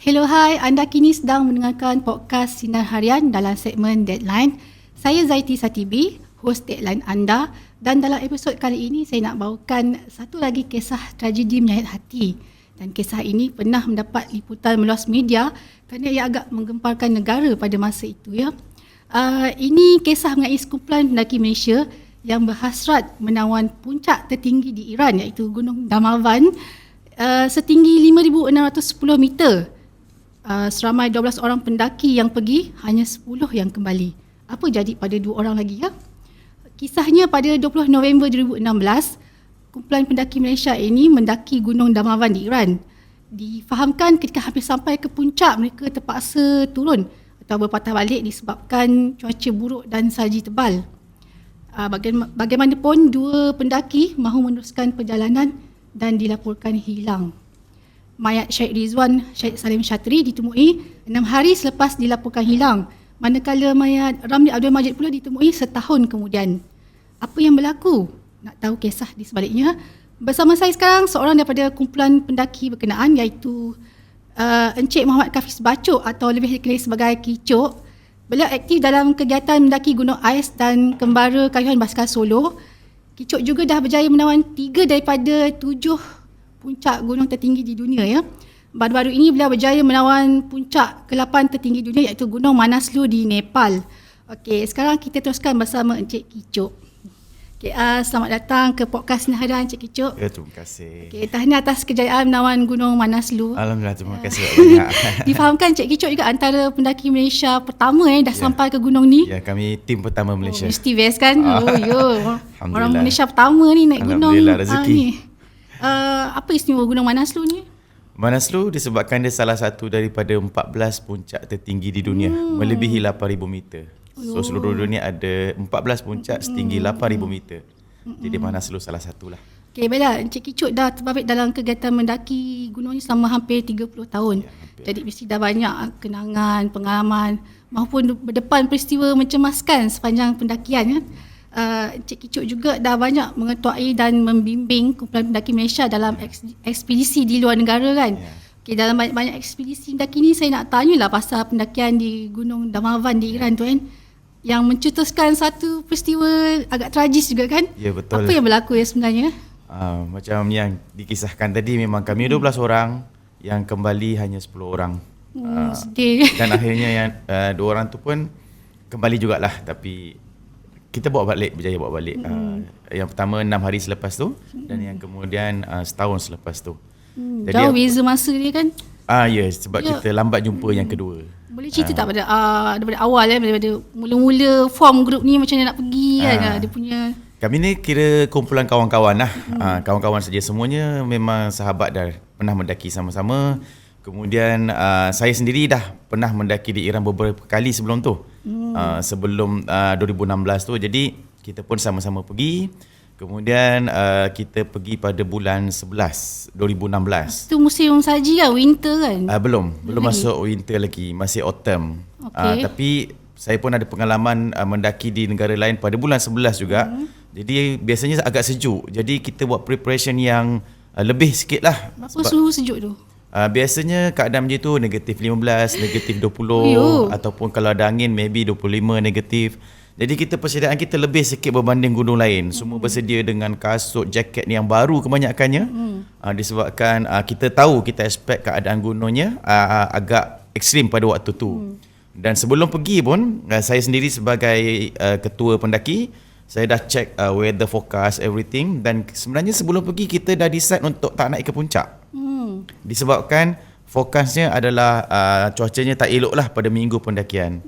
Hello, hai. Anda kini sedang mendengarkan podcast Sinar Harian dalam segmen Deadline. Saya Zaiti Satibi, host Deadline anda, dan dalam episod kali ini saya nak bawakan satu lagi kisah tragedi menyayat hati. Dan kisah ini pernah mendapat liputan meluas media kerana ia agak menggemparkan negara pada masa itu. Ini kisah mengenai sekumpulan pendaki Malaysia yang berhasrat menawan puncak tertinggi di Iran, iaitu Gunung Damavand, setinggi 5,610 meter. Seramai 12 orang pendaki yang pergi, hanya 10 yang kembali. Apa jadi pada 2 orang lagi ya? Kisahnya pada 20 November 2016, kumpulan pendaki Malaysia ini mendaki Gunung Damavand di Iran. Difahamkan ketika hampir sampai ke puncak, mereka terpaksa turun atau berpatah balik disebabkan cuaca buruk dan salji tebal. Bagaimanapun, 2 pendaki mahu meneruskan perjalanan dan dilaporkan hilang. Mayat Syed Rizwan Syed Salim Syatri ditemui 6 hari selepas dilaporkan hilang, manakala mayat Ramli Abdul Majid pula ditemui setahun kemudian. Apa yang berlaku? Nak tahu kisah di sebaliknya? Bersama saya sekarang seorang daripada kumpulan pendaki berkenaan, iaitu Encik Muhammad Kafiz Bacok atau lebih dikenali sebagai Kicok. Beliau aktif dalam kegiatan mendaki Gunung Ais dan Kembara Kayuhan Basikal Solo. Kicok juga dah berjaya menawan 3 daripada 7 puncak gunung tertinggi di dunia ya. Baru-baru ini beliau berjaya menawan puncak ke-8 tertinggi dunia, iaitu Gunung Manaslu di Nepal. Okey, sekarang kita teruskan bersama Encik Kicok. Okay, selamat datang ke podcast Sinar Harian, Encik Kicok. Ya, terima kasih. Okay, tahniah atas kejayaan menawan Gunung Manaslu. Alhamdulillah, terima kasih banyak. Difahamkan Encik Kicok juga antara pendaki Malaysia pertama dah sampai ke gunung ni. Ya, kami tim pertama Malaysia. Mesti best kan? Orang Malaysia pertama ni naik gunung. Alhamdulillah, rezeki. Apa istimewa Gunung Manaslu ni? Manaslu disebabkan dia salah satu daripada 14 puncak tertinggi di dunia, melebihi 8,000 meter. So seluruh dunia ada 14 puncak setinggi 8,000 meter. Jadi Manaslu salah satulah. Okey, baiklah. Encik Kicok dah terbabit dalam kegiatan mendaki gunung ni selama hampir 30 tahun. Jadi mesti dah banyak kenangan, pengalaman maupun berdepan peristiwa mencemaskan sepanjang pendakian. Encik Kicok juga dah banyak mengetuai dan membimbing kumpulan pendaki Malaysia dalam ekspedisi di luar negara kan. Okay, dalam banyak-banyak ekspedisi mendaki ni, saya nak tanyalah pasal pendakian di Gunung Damavand di Iran tu kan, yang mencetuskan satu peristiwa agak tragis juga kan. Ya, betul. Apa yang berlaku sebenarnya? Macam yang dikisahkan tadi, memang kami 12 orang, yang kembali hanya 10 orang. Sedih. Dan akhirnya yang 2 orang tu pun kembali jugalah, tapi kita berjaya bawa balik. Yang pertama 6 hari selepas tu, dan yang kemudian setahun selepas tu. Jadi jauh beza masa dia kan? Ya, sebab kita lambat jumpa yang kedua. Boleh cerita tak daripada awal daripada mula-mula form grup ni, macam mana nak pergi kan? Dia punya. Kami ni kira kumpulan kawan-kawan lah. Kawan-kawan saja, semuanya memang sahabat, dah pernah mendaki sama-sama. Kemudian saya sendiri dah pernah mendaki di Iran beberapa kali sebelum tu. Sebelum 2016 tu. Jadi kita pun sama-sama pergi. Kemudian kita pergi pada bulan 11 2016. Itu musim salji kan? Winter kan? Belum masuk winter lagi, masih autumn. Tapi saya pun ada pengalaman mendaki di negara lain pada bulan 11 juga. Jadi biasanya agak sejuk. Jadi kita buat preparation yang lebih sikit lah. Berapa suhu sejuk tu? Biasanya keadaan macam tu negatif 15, negatif 20 ataupun kalau ada angin maybe 25 negatif. Jadi kita persediaan kita lebih sikit berbanding gunung lain. Semua bersedia dengan kasut, jaket yang baru kebanyakannya. Disebabkan kita tahu, kita expect keadaan gunungnya agak ekstrim pada waktu tu. Dan sebelum pergi pun, saya sendiri sebagai ketua pendaki, saya dah check weather forecast, everything. Dan sebenarnya sebelum pergi kita dah decide untuk tak naik ke puncak. Disebabkan forecastnya adalah cuacanya tak elok lah pada minggu pendakian.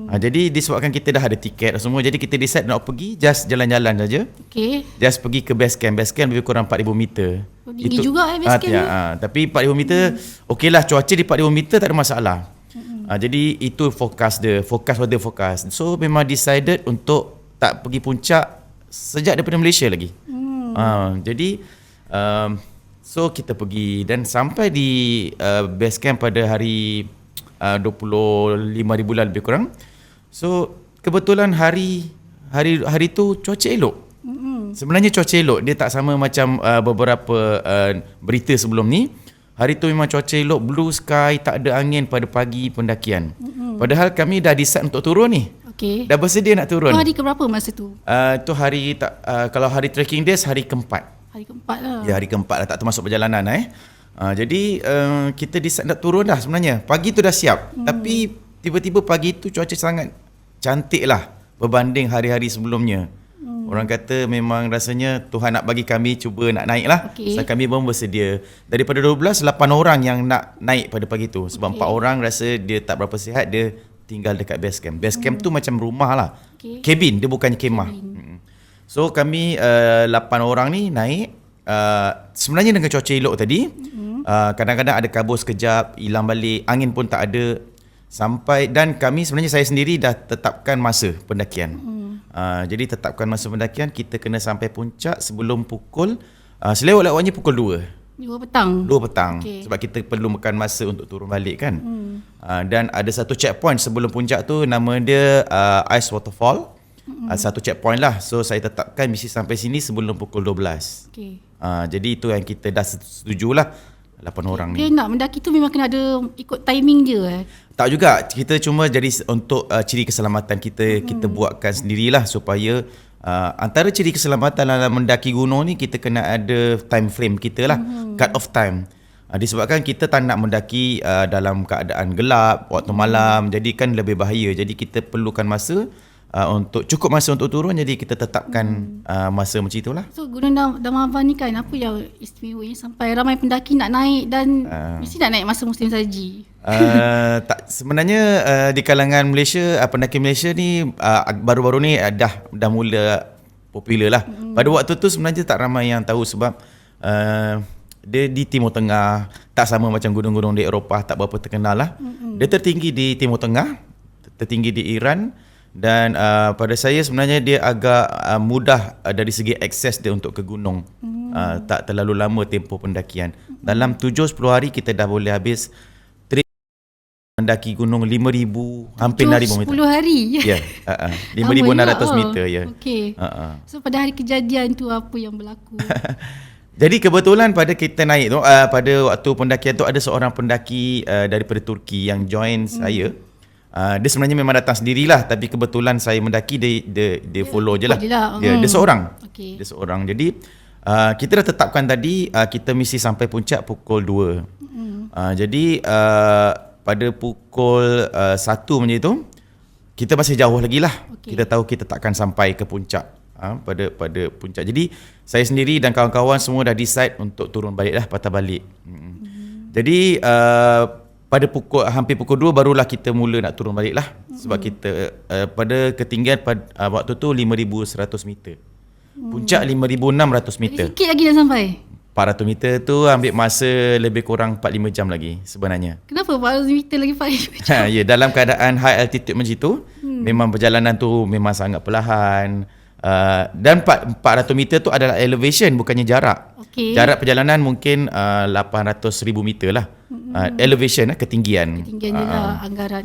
Jadi disebabkan kita dah ada tiket semua, jadi kita decide nak pergi just jalan-jalan saja. Just pergi ke base camp. Base camp lebih kurang 4,000 meter. Tinggi juga base camp. Tapi 4,000 meter okeylah, cuaca di 4,000 meter tak ada masalah. Jadi itu forecast weather forecast. So memang decided untuk tak pergi puncak sejak daripada Malaysia lagi. Jadi so kita pergi dan sampai di base camp pada hari 25 bulan lebih kurang. So kebetulan hari tu cuaca elok. Sebenarnya cuaca elok, dia tak sama macam beberapa berita sebelum ni. Hari tu memang cuaca elok, blue sky, tak ada angin pada pagi pendakian. Padahal kami dah decide untuk turun ni. Okey. Dah bersedia nak turun. Tu hari keberapa masa tu? Tu hari kalau hari trekking days hari keempat. Hari keempat lah. Ya, hari keempat lah, tak termasuk perjalanan jadi kita decide nak turun dah sebenarnya. Pagi tu dah siap. Tapi tiba-tiba pagi tu cuaca sangat cantik lah berbanding hari-hari sebelumnya. Orang kata memang rasanya Tuhan nak bagi kami cuba nak naik lah. So kami pun bersedia. Daripada 12, 8 orang yang nak naik pada pagi tu. Sebab 4 orang rasa dia tak berapa sihat, dia tinggal dekat base camp. Base camp tu macam rumah lah. Cabin, dia bukannya kemah. So kami 8 orang ni naik. Sebenarnya dengan cuaca elok tadi, kadang-kadang ada kabut sekejap, hilang balik, angin pun tak ada. Sampai, dan kami sebenarnya saya sendiri dah tetapkan masa pendakian. Jadi tetapkan masa pendakian, kita kena sampai puncak sebelum pukul selewat-lewatnya pukul 2 petang. 2 petang. Sebab kita perlu makan masa untuk turun balik kan. Dan ada satu checkpoint sebelum puncak tu, nama dia Ice Waterfall. Satu checkpoint lah. So saya tetapkan mesti sampai sini sebelum pukul 12. Jadi itu yang kita dah setujulah, 8 orang ni. Dia nak mendaki tu memang kena ada ikut timing dia Tak juga, kita cuma jadi untuk ciri keselamatan kita, kita buatkan sendirilah supaya antara ciri keselamatan dalam mendaki gunung ni, kita kena ada time frame kita lah, cut off time. Disebabkan kita tak nak mendaki dalam keadaan gelap, waktu malam, jadi kan lebih bahaya. Jadi kita perlukan masa cukup masa untuk turun, jadi kita tetapkan masa macam itulah. So Gunung Damavan ni kan, apa yang istimewanya sampai ramai pendaki nak naik dan mesti nak naik masa musim salji? Sebenarnya di kalangan Malaysia, pendaki Malaysia ni baru-baru ni dah mula popular lah. Pada waktu tu sebenarnya tak ramai yang tahu sebab dia di Timur Tengah, tak sama macam gunung-gunung di Eropah, tak berapa terkenal lah. Dia tertinggi di Timur Tengah, tertinggi di Iran. Dan pada saya sebenarnya dia agak mudah dari segi akses dia untuk ke gunung. Tak terlalu lama tempoh pendakian. Dalam 7-10 hari kita dah boleh habis trip mendaki gunung 5,000, hampir 6,000 meter. 10 hari? Ya, 5,600 meter. Ya. Okay. So pada hari kejadian tu apa yang berlaku? Jadi kebetulan pada kita naik tu, pada waktu pendakian tu ada seorang pendaki daripada Turki yang join saya. Dia sebenarnya memang datang sendirilah, tapi kebetulan saya mendaki, dia follow je lah. Dia seorang. Dia seorang. Jadi kita dah tetapkan tadi kita mesti sampai puncak pukul 2. Jadi pada pukul 1 macam itu kita masih jauh lagi lah. Kita tahu kita takkan sampai ke puncak pada puncak. Jadi saya sendiri dan kawan-kawan semua dah decide untuk turun balik lah, patah balik. Jadi pada hampir pukul 2 barulah kita mula nak turun balik lah. Sebab kita pada ketinggian waktu tu 5,100 meter. Puncak 5,600 meter. Sikit lagi dah sampai. 400 meter tu ambil masa lebih kurang 4-5 jam lagi sebenarnya. Kenapa 400 meter lagi 4-5 jam? Ya, dalam keadaan high altitude macam itu, memang perjalanan tu memang sangat perlahan. Dan 400 meter tu adalah elevation, bukannya jarak. Jarak perjalanan mungkin 800,000 meter lah. Elevation, ketinggian. Ketinggian juga anggaran.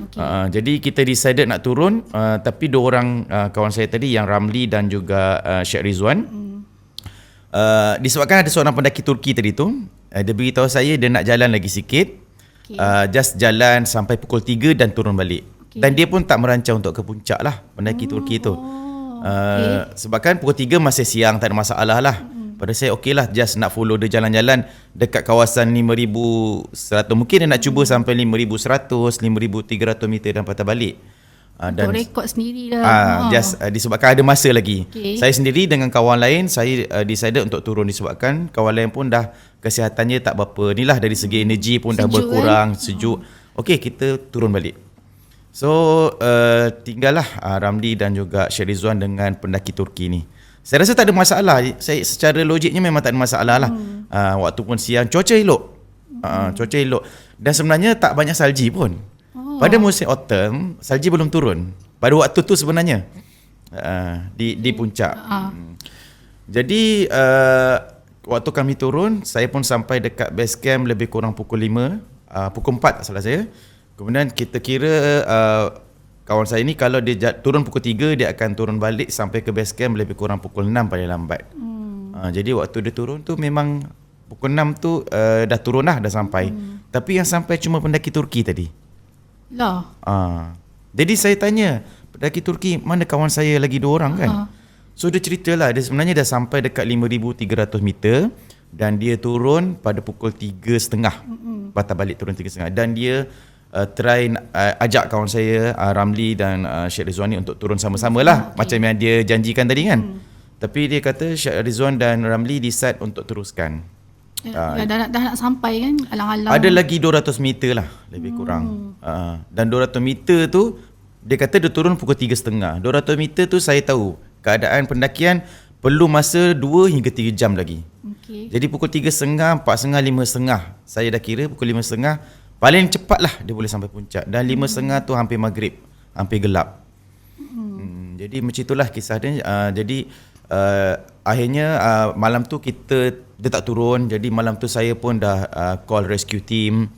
Jadi kita decided nak turun, tapi dua orang kawan saya tadi, yang Ramli dan juga Syed Rizwan, disebabkan ada seorang pendaki Turki tadi tu, dia beritahu saya dia nak jalan lagi sikit, just jalan sampai pukul 3 dan turun balik. Dan dia pun tak merancang untuk ke puncak lah, pendaki Turki tu. Sebabkan pukul 3 masih siang, tak ada masalah lah. Pada saya okey lah, just nak follow dia jalan-jalan dekat kawasan 5,100. Mungkin dia nak cuba sampai 5,100, 5,300 meter dan patah balik. Dan rekod sendiri lah. Disebabkan ada masa lagi. Saya sendiri dengan kawan lain, saya decided untuk turun disebabkan kawan lain pun dah kesihatannya tak berapa. Inilah dari segi energi pun dah berkurang, sejuk. Okey, kita turun balik. So tinggallah Ramli dan juga Syed Rizwan dengan pendaki Turki ni. Saya rasa tak ada masalah. Saya secara logiknya memang tak ada masalah lah. Waktu pun siang, cuaca elok. Cuaca elok. Dan sebenarnya tak banyak salji pun. Pada musim autumn, salji belum turun. Pada waktu tu sebenarnya di puncak. Jadi waktu kami turun, saya pun sampai dekat base camp lebih kurang pukul 5, pukul 4 tak salah saya. Kemudian kita kira kawan saya ni kalau dia turun pukul 3, dia akan turun balik sampai ke base camp lebih kurang pukul 6 paling lambat. Jadi waktu dia turun tu memang pukul 6 tu dah turun dah sampai. Tapi yang sampai cuma pendaki Turki tadi. Lah. Jadi saya tanya, pendaki Turki mana kawan saya lagi 2 orang kan? So dia ceritalah dia sebenarnya dah sampai dekat 5,300 meter dan dia turun pada pukul 3.30. Patah balik turun 3.30 dan dia ajak kawan saya Ramli dan Syed Rizwani untuk turun sama-sama lah, macam yang dia janjikan tadi kan. Tapi dia kata Syed Rizwan dan Ramli decide untuk teruskan. Dah nak sampai kan, alang-alang. Ada lagi 200 meter lah lebih kurang. Dan 200 meter tu dia kata dia turun pukul 3.30. 200 meter tu saya tahu keadaan pendakian perlu masa 2 hingga 3 jam lagi. Jadi pukul 3.30, 4.30, 5.30 saya dah kira pukul 5.30 paling cepat lah dia boleh sampai puncak. Dan 5.30 tu hampir maghrib, hampir gelap. Jadi macam itulah kisah dia. Jadi akhirnya malam tu dia tak turun. Jadi malam tu saya pun dah call rescue team.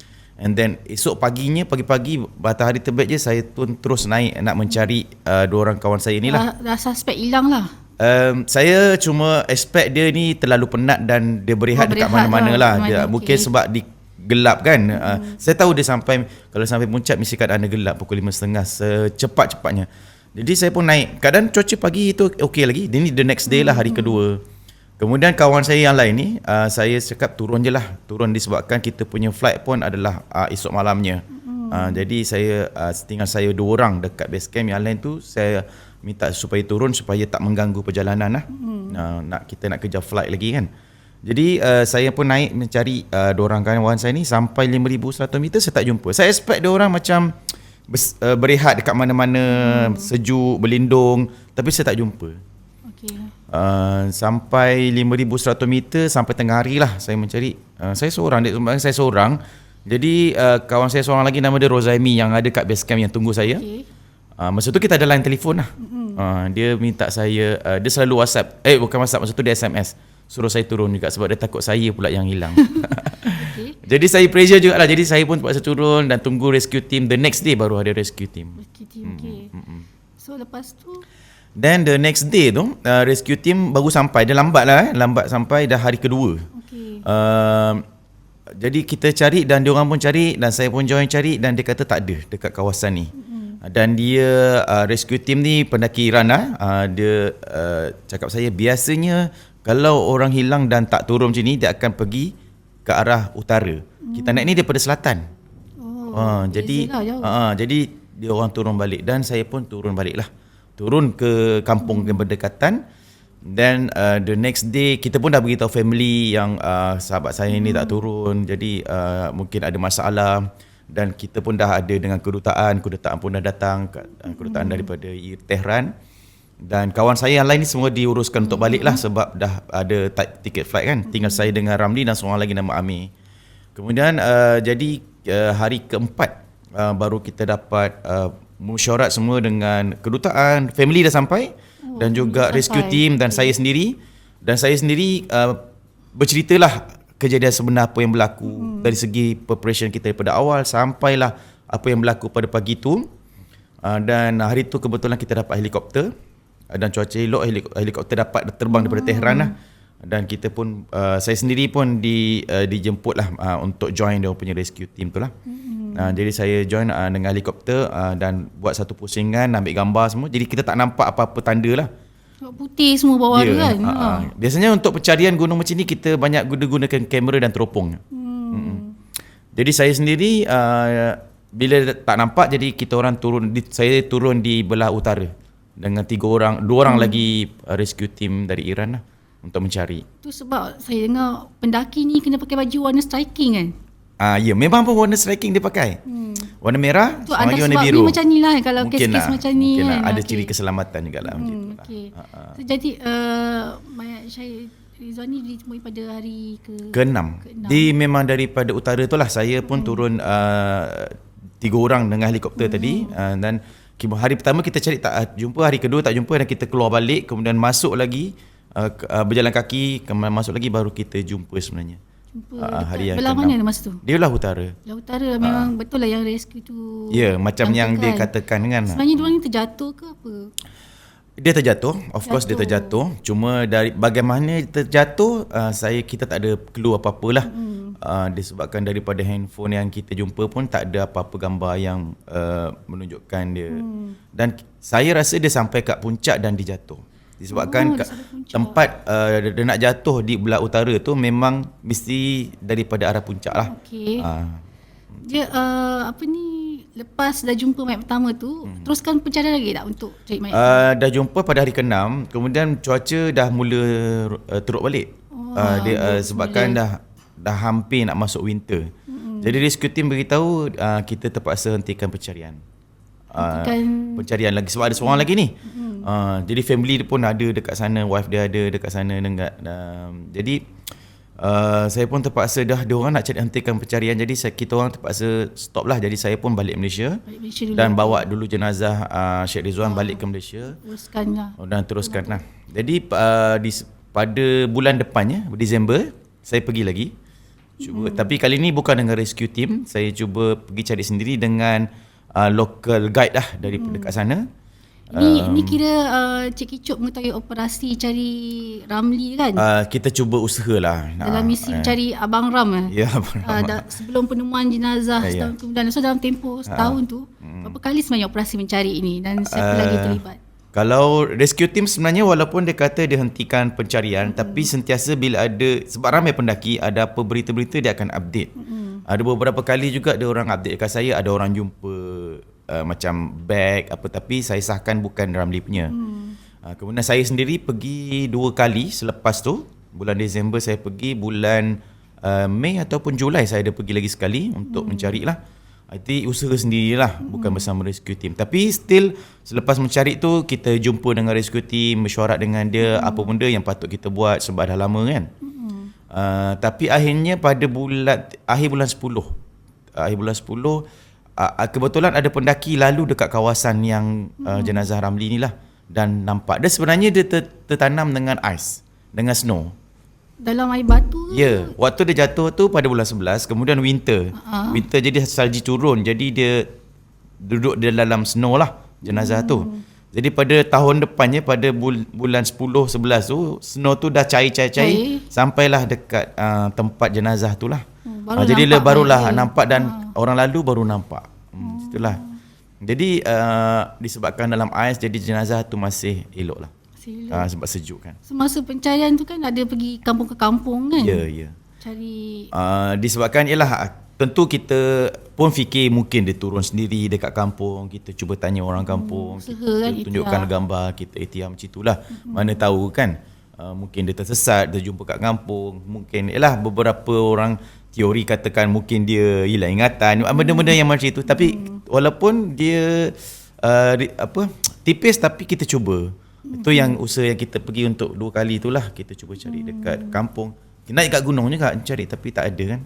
And then esok paginya, pagi-pagi matahari terbit je, saya pun terus naik nak mencari 2 orang kawan saya ni lah. Dah suspek hilang lah. Saya cuma expect dia ni terlalu penat dan dia berehat dekat mana-mana lah. Mungkin sebab gelap kan. Saya tahu dia kalau sampai puncak mesti keadaan dia gelap pukul 5.30 secepat-cepatnya. Jadi saya pun naik. Keadaan cuaca pagi itu okey lagi. Ini the next day lah, hari kedua. Kemudian kawan saya yang lain ni, saya cakap turun je lah. Turun disebabkan kita punya flight pun adalah esok malamnya. Jadi tinggal saya 2 orang dekat base camp. Yang lain tu saya minta supaya turun supaya tak mengganggu perjalanan lah. Kita nak kejar flight lagi kan. Jadi saya pun naik mencari 2 orang kawan saya ni sampai 5,100 meter saya tak jumpa. Saya expect 2 orang macam berehat dekat mana-mana, sejuk, berlindung, tapi saya tak jumpa. Sampai 5,100 meter sampai tengah hari lah saya mencari. Saya seorang. Jadi kawan saya seorang lagi nama dia Rozaimi yang ada kat base camp yang tunggu saya. Masa tu kita ada line telefon lah. Dia minta saya, dia selalu WhatsApp, bukan WhatsApp, masa tu dia SMS suruh saya turun juga sebab dia takut saya pula yang hilang. Jadi saya pressure juga lah. Jadi saya pun terpaksa turun dan tunggu rescue team. The next day baru ada rescue team. So lepas tu then the next day tu rescue team baru sampai. Dia lambat lah lambat sampai dah hari kedua. Jadi kita cari dan diorang pun cari dan saya pun join cari dan dia kata tak ada dekat kawasan ni. Dan dia rescue team ni pendaki Iran lah. Dia cakap saya biasanya kalau orang hilang dan tak turun macam ni dia akan pergi ke arah utara. Kita naik ni daripada selatan. Jadi dia orang turun balik dan saya pun turun balik lah. Turun ke kampung yang berdekatan. Then the next day kita pun dah beritahu family yang sahabat saya ni tak turun. Jadi mungkin ada masalah. Dan kita pun dah ada dengan kedutaan pun dah datang, kedutaan daripada Tehran. Dan kawan saya yang lain ni semua diuruskan untuk balik lah sebab dah ada tiket flight kan. Tinggal saya dengan Ramli dan seorang lagi nama Amir. Kemudian jadi hari keempat baru kita dapat mesyuarat semua dengan kedutaan. Family dah sampai dan juga rescue team dan saya sendiri. Dan saya sendiri berceritalah kejadian sebenar apa yang berlaku dari segi preparation kita daripada awal sampailah apa yang berlaku pada pagi tu. Dan hari tu kebetulan kita dapat helikopter dan cuaca elok, helikopter dapat terbang daripada Tehran lah. Dan kita pun saya sendiri pun dijemput lah untuk join dia punya rescue team tu lah. Jadi saya join dengan helikopter dan buat satu pusingan, ambil gambar semua. Jadi kita tak nampak apa-apa tanda lah. Putih semua bawah tu kan. Biasanya untuk pencarian gunung macam ni kita banyak gunakan kamera dan teropong. Jadi saya sendiri bila tak nampak, jadi kita orang saya turun di belah utara dengan 2 orang lagi rescue team dari Iran lah untuk mencari. Tu sebab saya dengar pendaki ni kena pakai baju warna striking kan. Ya, memang pun warna striking dia pakai. Warna merah, tu sama lagi warna sebab biru. Ni macam ni lah kalau kes-kes macam ni mungkin kan. Ada ciri keselamatan juga lah macam tu lah. So, jadi mayat Syed Rizwan ni ditemui pada hari ke-6. Dia memang daripada utara tu lah. Saya pun turun 3 orang dengan helikopter tadi. Dan hari pertama kita cari tak jumpa, hari kedua tak jumpa dan kita keluar balik. Kemudian masuk lagi, berjalan kaki, kemudian masuk lagi baru kita jumpa sebenarnya. Hari yang belah mana masa tu? Dia belah utara. Belah utara memang betul lah yang rescue tu. Ya, macam yang dia katakan kan. Sebenarnya diorang ni terjatuh ke apa? Dia terjatuh, of course dia terjatuh. Cuma dari bagaimana terjatuh, kita tak ada clue apa-apalah. Disebabkan daripada handphone yang kita jumpa pun tak ada apa-apa gambar yang menunjukkan dia. Dan saya rasa dia sampai kat puncak dan dia jatuh. Disebabkan tempat dia nak jatuh di belah utara tu memang mesti daripada arah puncak lah. Okey. Dia lepas dah jumpa mayat pertama tu, teruskan pencarian lagi tak untuk cari mayat? Dah jumpa pada hari ke-6, kemudian cuaca dah mula teruk balik. Sebabkan dah hampir nak masuk winter. Jadi rescue team beritahu kita terpaksa hentikan pencarian. Pencarian lagi sebab ada seorang lagi ni. Jadi family dia pun ada dekat sana, wife dia ada dekat sana jadi saya pun terpaksa dia orang nak hentikan pencarian, jadi kita orang terpaksa stop lah. Jadi saya pun balik Malaysia dulu. Dan bawa dulu jenazah Syed Rizwan balik ke Malaysia. Teruskan lah. Jadi pada bulan depannya, Disember, saya pergi lagi cuba, tapi kali ni bukan dengan rescue team. Saya cuba pergi cari sendiri dengan local guide lah daripada dekat sana. Ini kira Cik Kicop mengetahui operasi cari Ramli kan? Kita cuba usahalah dalam misi mencari Abang Ram. Ya, Abang Ram. Sebelum penemuan jenazah setahun kemudian. So dalam tempoh setahun tu, berapa kali sebenarnya operasi mencari ini dan siapa lagi terlibat? Kalau rescue team sebenarnya walaupun dia kata dia hentikan pencarian, tapi sentiasa bila ada, sebab ramai pendaki, ada apa berita-berita dia akan update. Ada beberapa kali juga dia orang update dekat saya, ada orang jumpa macam bag apa, tapi saya sahkan bukan Ramli punya. Kemudian saya sendiri pergi 2 kali selepas tu. Bulan Disember saya pergi, bulan Mei ataupun Julai saya ada pergi lagi sekali untuk mencarilah. Itu usaha sendirilah, bukan bersama rescue team. Tapi still selepas mencari tu kita jumpa dengan rescue team, mesyuarat dengan dia apa benda yang patut kita buat sebab dah lama kan. Tapi akhirnya pada akhir bulan 10 kebetulan ada pendaki lalu dekat kawasan yang jenazah Ramli ni lah, dan nampak dia sebenarnya dia tertanam dengan ais, dengan snow dalam air batu. Ya, waktu dia jatuh tu pada bulan 11, kemudian winter. Winter jadi salji turun, jadi dia duduk di dalam snow lah jenazah tu. Jadi pada tahun depannya pada bulan 10 11 tu snow tu dah cair sampailah dekat tempat jenazah tu lah. Jadi barulah nampak dan orang lalu baru nampak. Itulah. Jadi disebabkan dalam ais, jadi jenazah tu masih elok lah. Sebab sejuk kan. Semasa pencarian tu kan ada pergi kampung ke kampung kan? Ya. Cari disebabkan tentu kita pun fikir mungkin dia turun sendiri dekat kampung, kita cuba tanya orang kampung, kita tunjukkan gambar, kita ATM macam itulah. Mana tahu kan, mungkin dia tersesat, dia jumpa kat kampung, mungkin beberapa orang teori katakan mungkin dia hilang ingatan, benda-benda yang macam itu. Tapi walaupun dia tipis, tapi kita cuba. Itu yang usaha yang kita pergi untuk 2 kali itulah, kita cuba cari dekat kampung. Naik kat gunung juga cari, tapi tak ada kan.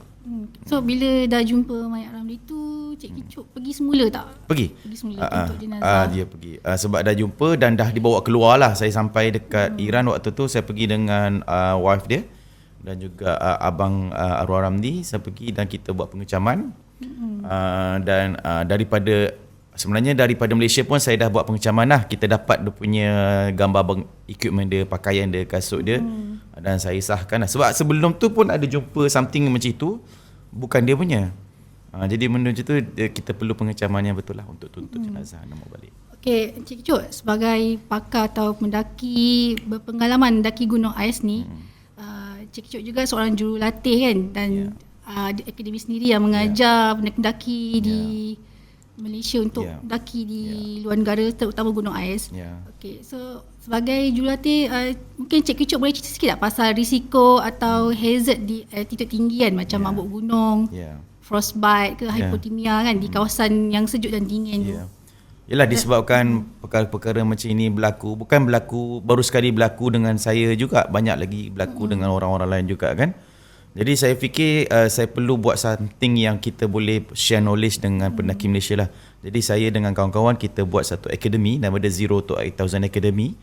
So bila dah jumpa mayat Ramli tu, Cik Kicop pergi semula tak? Pergi semula untuk jenazah. Dia pergi sebab dah jumpa dan dah dibawa keluar lah. Saya sampai dekat Iran waktu tu, saya pergi dengan wife dia dan juga abang arwah Ramli. Saya pergi dan kita buat pengecaman. Dan sebenarnya daripada Malaysia pun saya dah buat pengecaman lah. Kita dapat dia punya gambar equipment dia, pakaian dia, kasut dia. Dan saya sahkan lah. Sebab sebelum tu pun ada jumpa something macam itu, bukan dia punya. Jadi benda macam tu kita perlu pengecaman yang betul lah untuk tuntut jenazah nak bawa balik. Okey, Cik Kicop sebagai pakar atau pendaki berpengalaman mendaki gunung ais ni, Cik Kicop juga seorang jurulatih kan, dan akademi sendiri yang mengajar pendaki-pendaki di Malaysia untuk mendaki di luar negara, terutama gunung ais. Okey, so sebagai jurulatih, mungkin Cik Kicop boleh cerita sikit tak pasal risiko atau hazard di altitude tinggi kan, macam mabuk gunung, frostbite ke hypothermia kan, di kawasan yang sejuk dan dingin tu. Yalah, disebabkan perkara-perkara macam ini bukan berlaku baru sekali berlaku dengan saya juga, banyak lagi berlaku dengan orang-orang lain juga kan. Jadi saya fikir saya perlu buat something yang kita boleh share knowledge dengan pendaki Malaysia lah. Jadi saya dengan kawan-kawan kita buat satu akademi namanya Zero to 8,000 Academy,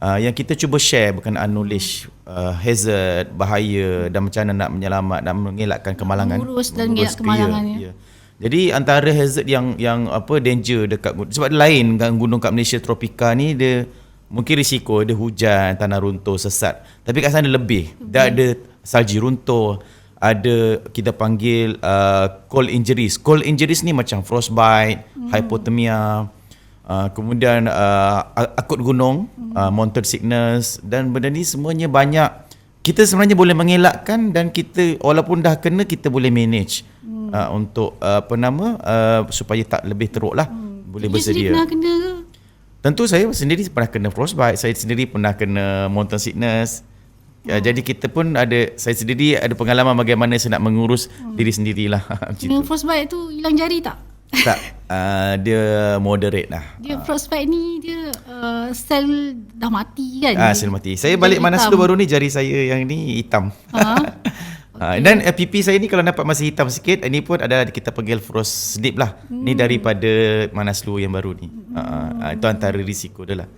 yang kita cuba share berkenaan knowledge hazard, bahaya dan macam mana nak menyelamat dan mengelakkan kemalangan. Mengurus dan mengelak kemalangan. Jadi antara hazard yang danger dekat, sebab dia lain kan gunung kat Malaysia tropika ni, dia mungkin risiko ada hujan, tanah runtuh, sesat. Tapi kat sana lebih. Dah ada salji runtuh, ada kita panggil cold injuries. Cold injuries ni macam frostbite, hypothermia, kemudian akut gunung, mountain sickness, dan benda ni semuanya banyak. Kita sebenarnya boleh mengelakkan, dan kita walaupun dah kena, kita boleh manage untuk supaya tak lebih teruk lah. Boleh bersedia. Pernah kena ke? Tentu saya sendiri pernah kena frostbite, saya sendiri pernah kena mountain sickness. Jadi kita pun saya sendiri ada pengalaman bagaimana saya nak mengurus diri sendirilah. Kena frostbite tu hilang jari tak? Tak, dia moderate lah. Dia frostbite ni dia sel dah mati kan? Sel mati. Saya balik Manaslu baru ni, jari saya yang ni hitam. Dan pipi saya ni kalau nampak masih hitam sikit, ini pun adalah kita panggil frost slip lah. Ni daripada Manaslu yang baru ni. Itu antara risiko dia lah.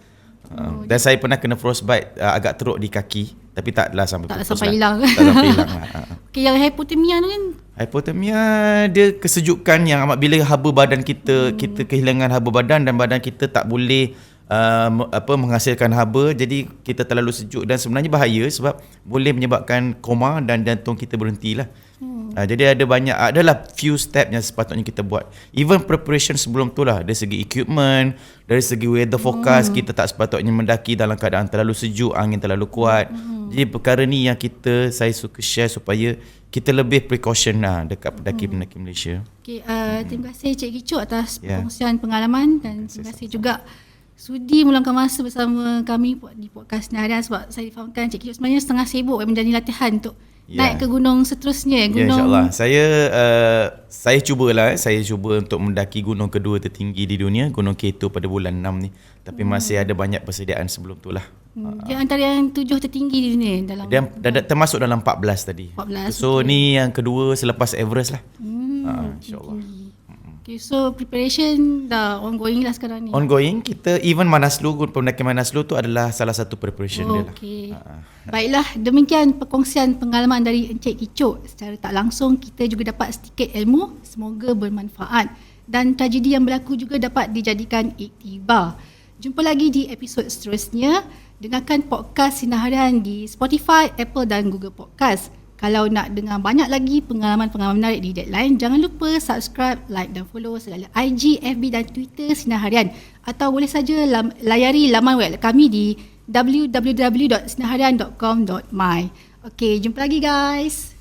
Dan saya pernah kena frostbite agak teruk di kaki, tapi taklah sampai tak putus sampai lah. hilang. Tak sampai hilang lah. Okay, yang hypothermia tu kan? Hypothermia dia kesejukan yang amat bila haba badan kita kehilangan haba badan, dan badan kita tak boleh menghasilkan haba, jadi kita terlalu sejuk, dan sebenarnya bahaya sebab boleh menyebabkan koma dan jantung kita berhentilah. Jadi adalah few step yang sepatutnya kita buat. Even preparation sebelum tu lah, dari segi equipment, dari segi weather forecast, kita tak sepatutnya mendaki dalam keadaan terlalu sejuk, angin terlalu kuat. Jadi perkara ni yang saya suka share supaya kita lebih precaution lah dekat pendaki-pendaki Malaysia. Okay, terima kasih Cik Kicuk atas perkongsian pengalaman, dan terima kasih juga sudi meluangkan masa bersama kami di podcast ni harian, sebab saya difahamkan Cik Kicuk sebenarnya setengah sibuk menjalani latihan untuk naik ke gunung seterusnya. InsyaAllah. Saya cubalah. Saya cuba untuk mendaki gunung kedua tertinggi di dunia, Gunung K2 pada bulan 6 ni. Tapi masih ada banyak persediaan sebelum tu lah. Dia antara yang 7 tertinggi di dunia dalam. Dia termasuk dalam 14 tadi. 14. So ni yang kedua selepas Everest lah. InsyaAllah. Okay, so preparation dah ongoing lah sekarang ni. Ongoing. Kita even Manaslu, pendakian Manaslu tu adalah salah satu preparation dia lah. Okay. Baiklah, demikian perkongsian pengalaman dari Encik Kicuk. Secara tak langsung kita juga dapat sedikit ilmu, semoga bermanfaat, dan tragedi yang berlaku juga dapat dijadikan iktibar. Jumpa lagi di episod seterusnya. Dengarkan podcast Sinar Harian di Spotify, Apple dan Google Podcast. Kalau nak dengar banyak lagi pengalaman-pengalaman menarik di Deadline, jangan lupa subscribe, like dan follow segala IG, FB dan Twitter Sinar Harian, atau boleh saja layari laman web kami di www.sinarharian.com.my. Okey, jumpa lagi guys.